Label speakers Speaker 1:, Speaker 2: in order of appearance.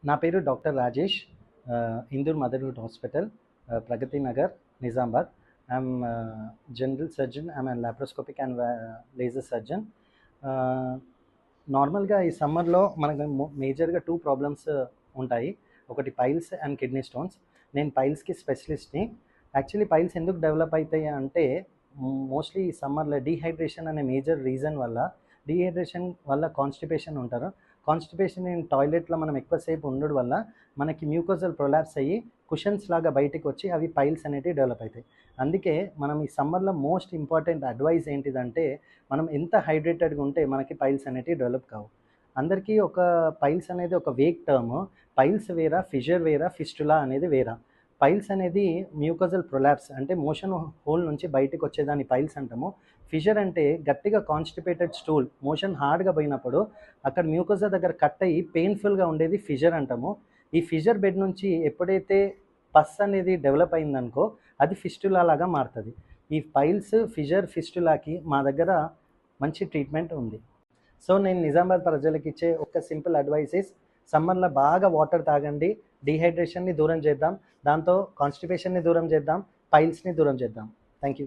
Speaker 1: నా పేరు doctor Rajesh. Indur motherhood hospital, Pragati Nagar, Nizamabad. I'm general surgeon, I'm laparoscopic and laser surgeon. నార్మల్గా ఈ సమ్మర్లో మనకు మేజర్గా 2 ప్రాబ్లమ్స్ ఉంటాయి. ఒకటి పైల్స్ అండ్ కిడ్నీ స్టోన్స్. నేను పైల్స్కి స్పెషలిస్ట్ని. యాక్చువల్లీ పైల్స్ ఎందుకు డెవలప్ అవుతాయి అంటే మోస్ట్లీ ఈ సమ్మర్లో డీహైడ్రేషన్ అనే మేజర్ రీజన్ వల్ల, డీహైడ్రేషన్ వల్ల కాన్స్టిపేషన్ ఉంటారు. కాన్స్టిపేషన్ ఇన్ టాయిలెట్లో మనం ఎక్కువసేపు ఉండడం వల్ల మనకి మ్యూకోజల్ ప్రొలాప్స్ అయ్యి కుషన్స్ లాగా బయటకు వచ్చి అవి పైల్స్ అనేటివి డెవలప్ అవుతాయి. అందుకే మనం ఈ సమ్మర్లో మోస్ట్ ఇంపార్టెంట్ అడ్వైస్ ఏంటిదంటే మనం ఎంత హైడ్రేటెడ్గా ఉంటే మనకి పైల్స్ అనేటివి డెవలప్ కావు. అందరికీ ఒక పైల్స్ అనేది ఒక వేగ్ టర్మ్. పైల్స్ వేరా, ఫిషర్ వేరా, ఫిస్టులా అనేది వేరా. పైల్స్ అనేది మ్యూకోజల్ ప్రొలాప్స్ అంటే మోషన్ హోల్ నుంచి బయటకు వచ్చేదాన్ని పైల్స్ అంటాము. ఫిషర్ అంటే గట్టిగా కాన్స్టిపేటెడ్ స్టూల్ మోషన్ హార్డ్గా పోయినప్పుడు అక్కడ మ్యూకోజా దగ్గర కట్ అయ్యి పెయిన్ఫుల్గా ఉండేది ఫిషర్ అంటాము. ఈ ఫిషర్ బెడ్ నుంచి ఎప్పుడైతే పస్ అనేది డెవలప్ అయిందనుకో అది ఫిస్టులా లాగా మారుతుంది. ఈ పైల్స్, ఫిషర్, ఫిస్టులాకి మా దగ్గర మంచి ట్రీట్మెంట్ ఉంది. సో నేను నిజామాబాద్ ప్రజలకు ఇచ్చే ఒక సింపుల్ అడ్వైస్ సమ్మర్లో బాగా వాటర్ తాగండి, డీహైడ్రేషన్ని దూరం చేద్దాం, దాంతో కాన్స్టిపేషన్ని దూరం చేద్దాం, పైల్స్ని దూరం చేద్దాం. Thank you.